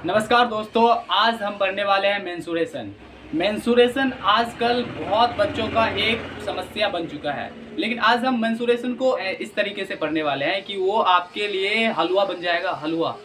नमस्कार दोस्तों, आज हम पढ़ने वाले हैं मेंसुरेशन। मेंसुरेशन आजकल बहुत बच्चों का एक समस्या बन चुका है, लेकिन आज हम मेंसुरेशन को इस तरीके से पढ़ने वाले हैं कि वो आपके लिए हलवा बन जाएगा, हलवा।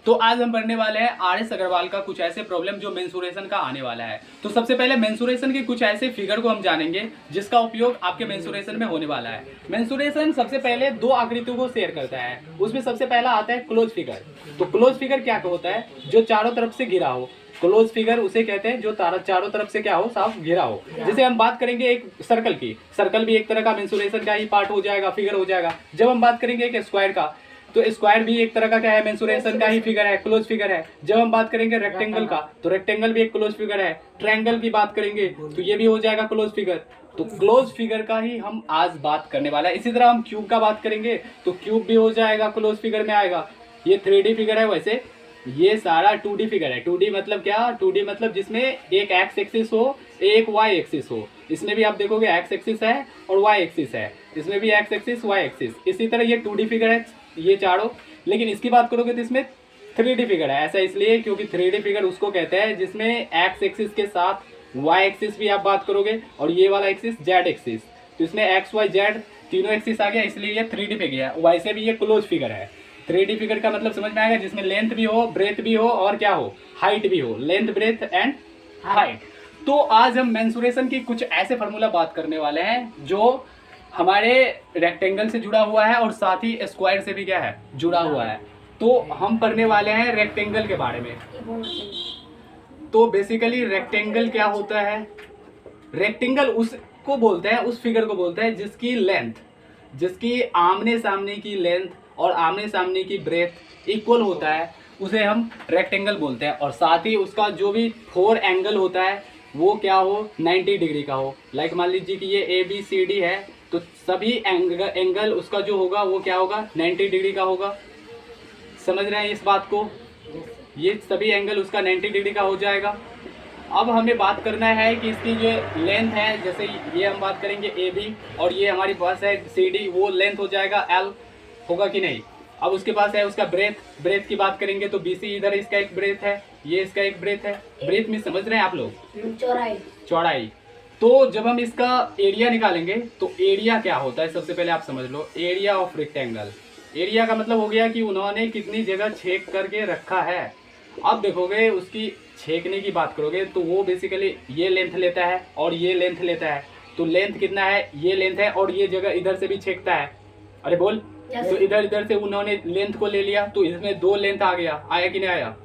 तो आज हम पढ़ने वाले हैं आर.एस. अग्रवाल का कुछ ऐसे प्रॉब्लम जो मेंसुरेशन का आने वाला है। तो सबसे पहले मेंसुरेशन के कुछ ऐसे फिगर को हम जानेंगे जिसका उपयोग आपके मेंसुरेशन में होने वाला है। मेंसुरेशन सबसे पहले दो आकृतियों को शेयर करता है। उसमें सबसे पहला आता है क्लोज फिगर। तो क्लोज फिगर क्या होता है? जो चारों तरफ से घिरा हो। क्लोज फिगर उसे कहते हैं जो चारों तरफ से क्या हो, साफ घिरा हो। जैसे हम बात करेंगे एक सर्कल की, सर्कल भी एक तरह का मेंसुरेशन का ही पार्ट हो जाएगा, फिगर हो जाएगा। जब हम बात करेंगे एक स्क्वायर का, तो स्क्वायर भी एक तरह का क्या है, मेंसुरेशन का ही फिगर है, क्लोज फिगर है। जब हम बात करेंगे रेक्टेंगल का, तो रेक्टेंगल भी एक क्लोज फिगर है। ट्रायंगल की बात करेंगे तो ये भी हो जाएगा क्लोज फिगर। तो क्लोज फिगर का ही हम आज बात करने वाला है। इसी तरह हम क्यूब का बात करेंगे तो क्यूब भी हो जाएगा, क्लोज फिगर में आएगा। ये 3D फिगर है, वैसे ये सारा 2D फिगर है। 2D मतलब क्या? 2D मतलब जिसमें एक एक्स एक्सिस हो, एक वाई एक्सिस हो। इसमें भी आप देखोगे एक्स एक्सिस है और वाई एक्सिस है, इसमें भी एक्स एक्सिस वाई एक्सिस। इसी तरह ये 2D फिगर है ये चारों। लेकिन इसकी बात करोगे तो इसमें 3D फिगर है। ऐसा इसलिए क्योंकि 3D फिगर उसको कहते हैं जिसमें एक्स एक्सिस के साथ वाई एक्सिस भी आप बात करोगे और ये वाला एक्सिस जेड एक्सिस। तो इसमें एक्स वाई जेड तीनों एक्सिस आ गया, इसलिए ये 3D फिगर है। वैसे भी ये क्लोज फिगर है। 3D फिगर का मतलब समझ में आएगा जिसमें लेंथ भी हो, ब्रेथ भी हो और क्या हो, हाइट भी हो। Length, breadth and height. तो आज हम मेंसुरेशन की कुछ ऐसे फार्मूला बात करने वाले हैं जो हमारे रेक्टेंगल से जुड़ा हुआ है और साथ ही स्क्वायर से भी क्या है, जुड़ा हुआ है। तो हम पढ़ने वाले हैं रेक्टेंगल के बारे में। तो बेसिकली रेक्टेंगल क्या होता है? रेक्टेंगल उसको बोलते हैं, उस फिगर को बोलते हैं जिसकी लेंथ, जिसकी आमने सामने की लेंथ और आमने सामने की ब्रेथ इक्वल होता है, उसे हम रेक्टेंगल बोलते हैं। और साथ ही उसका जो भी 4 एंगल होता है वो क्या हो, 90 डिग्री का हो। लाइक मान लीजिए कि ये ABCD है, तो सभी एंगल उसका जो होगा वो क्या होगा, 90 डिग्री का होगा। समझ रहे हैं इस बात को? ये सभी एंगल उसका 90 डिग्री का हो जाएगा। अब हमें बात करना है कि इसकी जो लेंथ है, जैसे ये हम बात करेंगे AB और ये हमारी पास है CD, वो लेंथ हो जाएगा L, होगा कि नहीं? अब उसके पास है उसका ब्रेथ, ब्रेथ की बात करेंगे तो BC इधर इसका एक ब्रेथ है, ये इसका एक ब्रेथ है। ब्रेथ में समझ रहे हैं आप लोग? चौड़ाई। चौड़ाई। तो जब हम इसका एरिया निकालेंगे तो एरिया क्या होता है सबसे पहले आप समझ लो। एरिया ऑफ रेक्टेंगल, एरिया का मतलब हो गया कि उन्होंने कितनी जगह छेक करके रखा है। अब देखोगे उसकी छेकने की बात करोगे तो वो बेसिकली ये लेंथ लेता है और ये लेंथ लेता है। तो लेंथ कितना है, ये लेंथ है और ये जगह इधर से भी छेकता है। अरे बोल। तो इधर इधर से उन्होंने लेंथ को ले लिया तो इसमें 2 लेंथ आ गया, आया कि नहीं आया?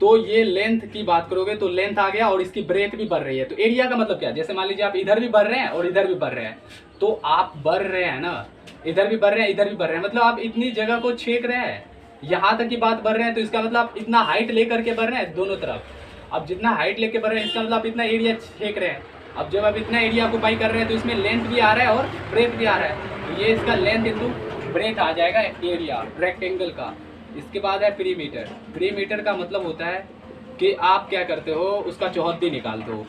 तो ये लेंथ की बात करोगे तो लेंथ आ गया और इसकी ब्रेथ भी बढ़ रही है। तो एरिया का मतलब क्या? जैसे मान लीजिए आप इधर भी बढ़ रहे हैं और इधर भी बढ़ रहे हैं, तो आप बढ़ रहे हैं ना, इधर भी बढ़ रहे हैं इधर भी बढ़ रहे हैं, मतलब आप इतनी जगह को छेक रहे हैं, यहाँ तक की बात बढ़ रहे हैं। तो इसका मतलब आप इतना हाइट लेकर के बढ़ रहे हैं दोनों तरफ। अब जितना हाइट लेके बढ़ रहे हैं इसका मतलब आप इतना एरिया छेक रहे हैं। अब जब आप इतना एरिया ऑक्यूपाई कर रहे हैं तो इसमें लेंथ भी आ रहा है और ब्रेथ भी आ रहा है। तो ये इसका लेंथ इंटू ब्रेथ आ जाएगा एरिया रेक्टेंगल का। इसके बाद है पेरीमीटर। पेरीमीटर का मतलब होता है कि आप क्या करते हो, उसका चौहद्दी निकालते हो।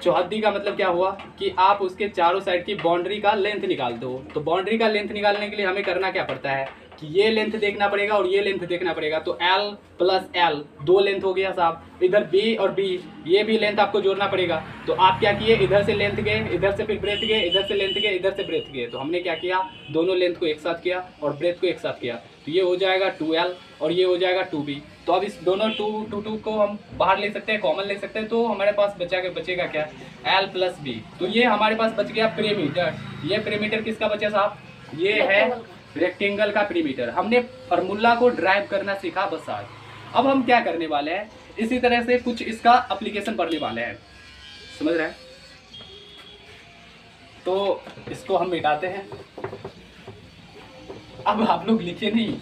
चौहद्दी का मतलब क्या हुआ कि आप उसके चारों साइड की बाउंड्री का लेंथ निकालते हो। तो बाउंड्री का लेंथ निकालने के लिए हमें करना क्या पड़ता है कि ये लेंथ देखना पड़ेगा और ये लेंथ देखना पड़ेगा। तो L प्लस L 2 लेंथ हो गया साहब। इधर B और B ये भी लेंथ आपको जोड़ना पड़ेगा। तो आप क्या किए, इधर से लेंथ गए, इधर से फिर ब्रेथ गए, इधर से लेंथ गए, इधर से ब्रेथ गए। तो हमने क्या किया, दोनों लेंथ को एक साथ किया और ब्रेथ को एक साथ किया। तो ये हो जाएगा 2L और ये हो जाएगा 2B। तो अब इस दोनों 2 को हम बाहर ले सकते हैं, कॉमन ले सकते हैं। तो हमारे पास बचेगा क्या, L प्लस B। तो ये हमारे पास बच गया पेरीमीटर। ये पेरीमीटर किसका बचा साहब? ये है रेक्टेंगल का पेरीमीटर। हमने फार्मूला को ड्राइव करना सीखा बस आज। अब हम क्या करने वाले हैं, इसी तरह से कुछ इसका एप्लीकेशन पढ़ने वाले हैं। समझ रहे हैं? तो इसको हम मिटाते हैं। अब आप लोग लिखे नहीं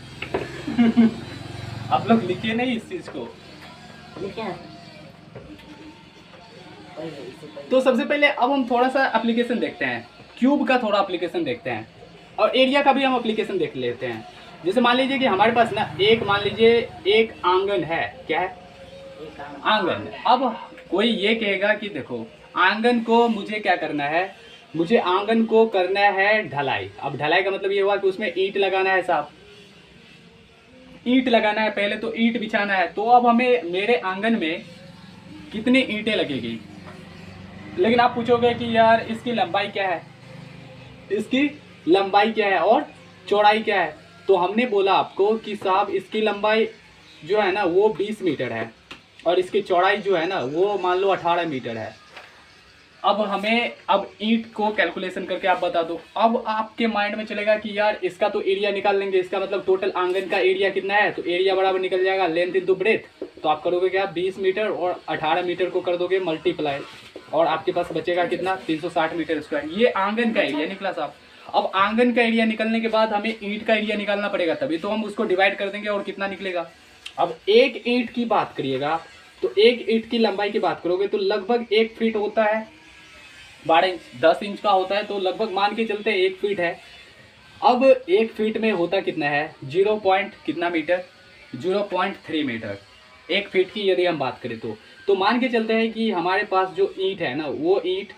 आप लोग लिखे नहीं इस चीज को। तो सबसे पहले अब हम थोड़ा सा एप्लीकेशन देखते हैं, क्यूब का थोड़ा एप्लीकेशन देखते हैं और एरिया का भी हम एप्लीकेशन देख लेते हैं। जैसे मान लीजिए कि हमारे पास ना मान लीजिए एक आंगन है। क्या है? आंगन। अब कोई ये कहेगा कि देखो आंगन को मुझे क्या करना है, मुझे आंगन को करना है ढलाई। अब ढलाई का मतलब ये हुआ कि उसमें ईंट लगाना है साहब। ईंट लगाना है, पहले तो ईंट बिछाना है। तो अब हमें मेरे आंगन में कितनी ईंटें लगेगी। लेकिन आप पूछोगे कि यार इसकी लंबाई क्या है, इसकी लंबाई क्या है और चौड़ाई क्या है। तो हमने बोला आपको कि साहब इसकी लंबाई जो है ना वो 20 मीटर है और इसकी चौड़ाई जो है ना वो मान लो 18 मीटर है। अब ईंट को कैलकुलेशन करके आप बता दो। अब आपके माइंड में चलेगा कि यार इसका तो एरिया निकाल लेंगे, इसका मतलब टोटल आंगन का एरिया कितना है, तो एरिया बराबर निकल जाएगा लेंथ इंटू ब्रेथ। तो आप करोगे क्या, 20 मीटर और 18 मीटर को कर दोगे मल्टीप्लाई, और आपके पास बचेगा कितना, 360 मीटर स्क्वायर। ये आंगन का एरिया निकला साहब। अब आंगन का एरिया निकलने के बाद हमें ईंट का एरिया निकालना पड़ेगा, तभी तो हम उसको डिवाइड कर देंगे और कितना निकलेगा। अब एक ईंट की बात करिएगा तो एक ईंट की लंबाई की बात करोगे तो लगभग 1 फीट होता है, 12 इंच 10 इंच का होता है, तो लगभग मान के चलते 1 फीट है। अब 1 फीट में होता कितना है, 0 पॉइंट कितना मीटर, 0.3 मीटर। 1 फीट की यदि हम बात करें तो मान के चलते हैं कि हमारे पास जो ईंट है ना वो ईंट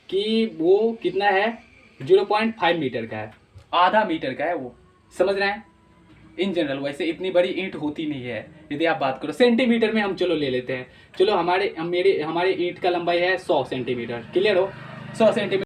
की वो कितना है, 0.5 मीटर का है, आधा मीटर का है वो, समझ रहे हैं। इन जनरल वैसे इतनी बड़ी ईंट होती नहीं है। यदि आप बात करो सेंटीमीटर में हम चलो ले लेते हैं, चलो हमारे ईंट का लंबाई है 100 सेंटीमीटर, क्लियर हो, 100 सेंटीमीटर।